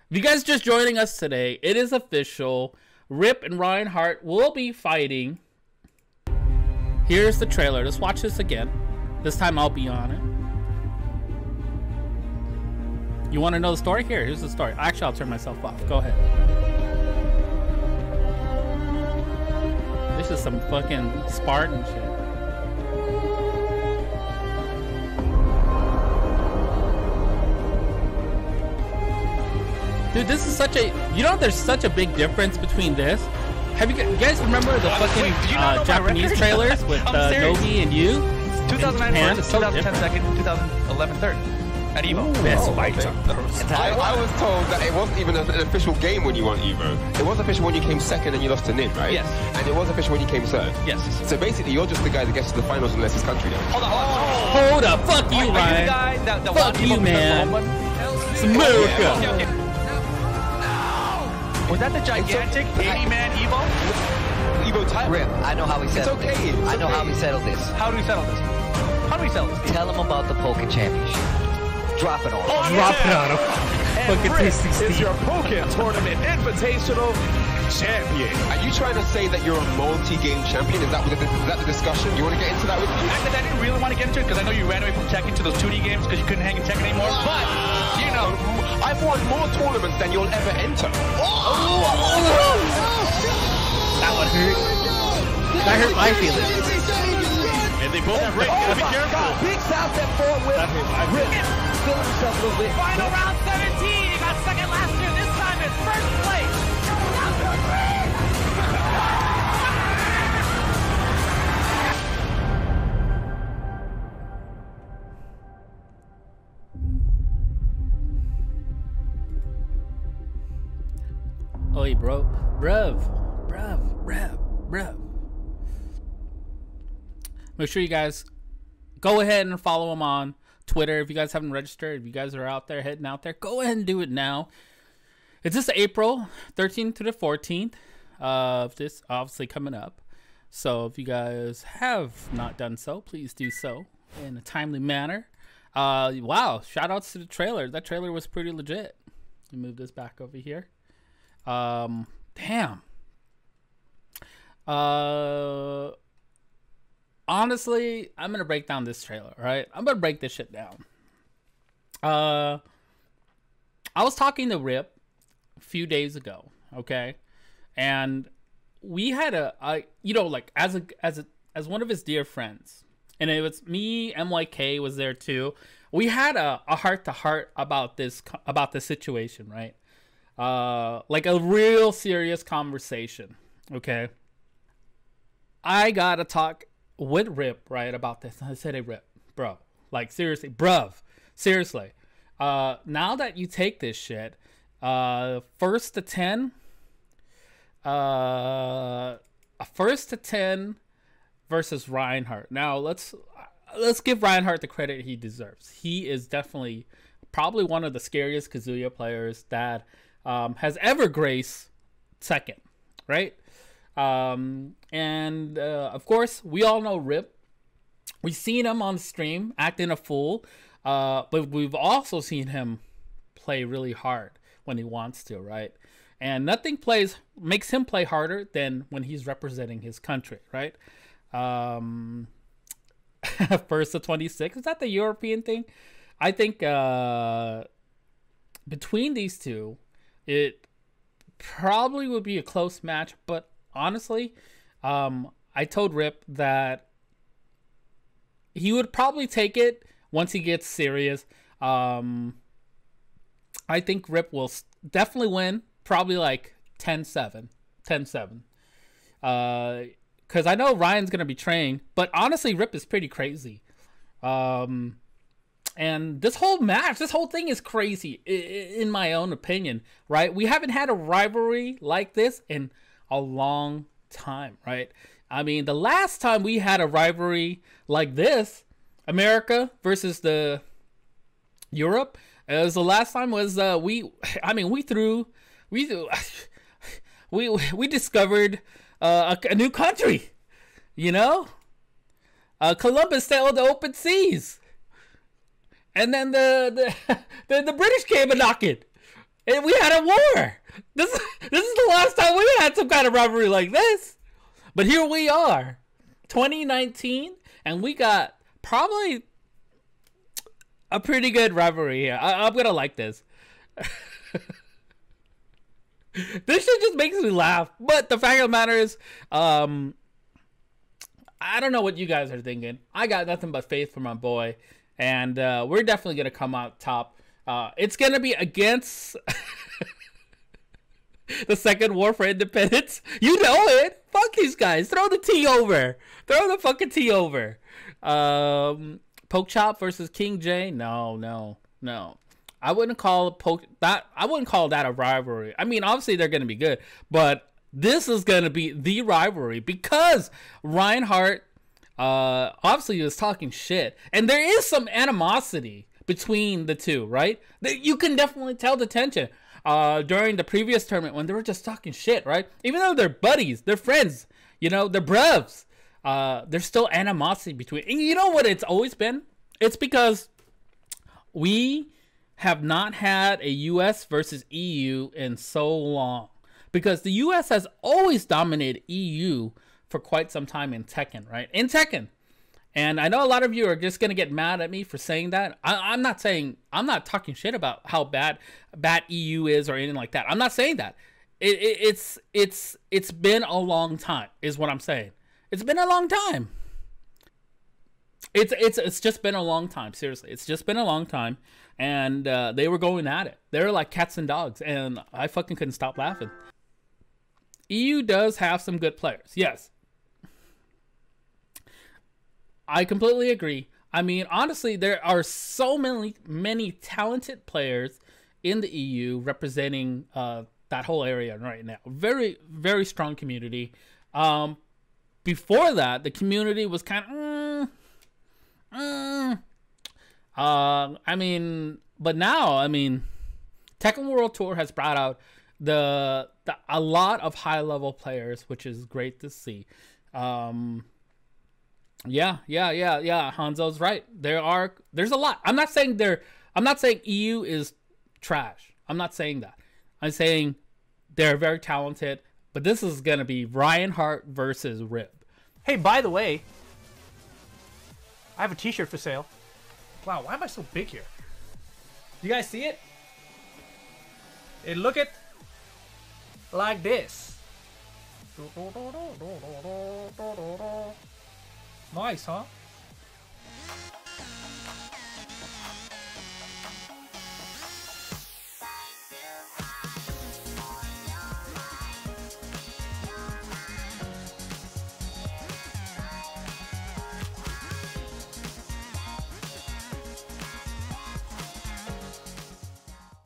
If you guys just joining us today, it is official. Rip and Ryan Hart will be fighting. Here's the trailer. Let's watch this again. This time I'll be on it. You want to know the story? Here's the story. Actually, I'll turn myself off. Go ahead. This is some fucking Spartan shit. Dude, this is such a... You know, there's such a big difference between this. Have you guys remember the fucking Japanese trailers with Nogi and you? 2009 first, 2010 second, 2011 third. At Evo. Best fighter. I was told that it wasn't even an official game when you won Evo. It was official when you came second and you lost to Nin, right? Yes. And it was official when you came third. Yes. So basically, you're just the guy that gets to the finals unless his country does. Hold on. Hold up. Fuck you, Ryan. Fuck you, man. It's America. Okay. Was that the gigantic 80-man Evo? Evo title. Rip, I know how we settled It's okay. this. I know how we settled this. How do we settle this? How do we settle this? Tell him about the Pokken Championship. Drop it on him. Drop it on him. Fucking Rip 360. is your Pokken Tournament Invitational Champion. Are you trying to say that you're a multi-game champion? Is that the discussion? You want to get into that with me? Actually, I didn't really want to get into it because I know you ran away from Tekken to those 2D games because you couldn't hang in Tekken anymore. But, you know, I've won more tournaments than you'll ever enter. That one hurt. That hurt my feelings. and they both have Rick. Be careful. Big South step forward with Rip. Feeling himself a little bit. Final round 17. He got second last year. This time in first place. Oi, bro. Bruv. Make sure you guys go ahead and follow him on Twitter. If you guys haven't registered, if you guys are out there, heading out there, go ahead and do it now. It's this April 13th to the 14th of this, obviously coming up. So if you guys have not done so, please do so in a timely manner. Wow, shout outs to the trailer. That trailer was pretty legit. Let me move this back over here. Damn. Honestly, I'm gonna break down this trailer, right? I'm gonna break this shit down. I was talking to Rip a few days ago, okay? And we had you know, like as one of his dear friends, and it was me, MYK was there too. We had a heart-to-heart about this situation, right? Like a real serious conversation, okay? I gotta talk with Rip, right, about this. I said, hey, Rip, bro, like, seriously, bruv, seriously, now that you take this shit, first to 10 versus Ryan Hart. Now, let's give Ryan Hart the credit he deserves. He is definitely probably one of the scariest Kazuya players that has ever graced Tekken, right? Of course, we all know Rip. We've seen him on stream acting a fool, but we've also seen him play really hard when he wants to, right? And nothing makes him play harder than when he's representing his country, right? First to 26, is that the European thing? I think between these two, it probably would be a close match, but honestly, I told Rip that he would probably take it once he gets serious. I think Rip will definitely win, probably like 10-7. 10-7. Because I know Ryan's going to be training, but honestly, Rip is pretty crazy. And this whole match, this whole thing is crazy, in my own opinion, right? We haven't had a rivalry like this in a long time, right? I mean, the last time we had a rivalry like this, America versus the Europe, was the last time was we discovered a new country, you know. Columbus sailed the open seas, and then the British came a knocking. And we had a war. This is the last time we had some kind of rivalry like this. But here we are, 2019, and we got probably a pretty good rivalry here. I'm gonna like this. This shit just makes me laugh. But the fact of the matter is, I don't know what you guys are thinking. I got nothing but faith for my boy, and we're definitely gonna come out top. It's gonna be against the second war for independence. You know it. Fuck these guys. Throw the T over. Throw the fucking T over. Poke Chop versus King J. No. I wouldn't call that a rivalry. I mean, obviously they're gonna be good, but this is gonna be the rivalry because Ryan Hart obviously was talking shit, and there is some animosity between the two, right? You can definitely tell the tension during the previous tournament when they were just talking shit, right? Even though they're buddies, they're friends, you know, they're bruvs. There's still animosity between. And you know what it's always been? It's because we have not had a US versus EU in so long. Because the US has always dominated EU for quite some time in Tekken, right? In Tekken. And I know a lot of you are just going to get mad at me for saying that. I'm not talking shit about how bad EU is or anything like that. I'm not saying that. It's been a long time is what I'm saying. It's been a long time. It's just been a long time. Seriously, it's just been a long time, and they were going at it. They were like cats and dogs, and I fucking couldn't stop laughing. EU does have some good players, yes. I completely agree. I mean, honestly, there are so many talented players in the EU representing that whole area right now. Very, very strong community. Before that, the community was kind of, I mean, but now, I mean, Tekken World Tour has brought out a lot of high level players, which is great to see. Yeah. Hanzo's right. There's a lot. I'm not saying EU is trash. I'm not saying that. I'm saying they're very talented, but this is going to be Ryan Hart versus Rip. Hey, by the way, I have a t-shirt for sale. Wow, why am I so big here? You guys see it? It look it like this. Nice, huh?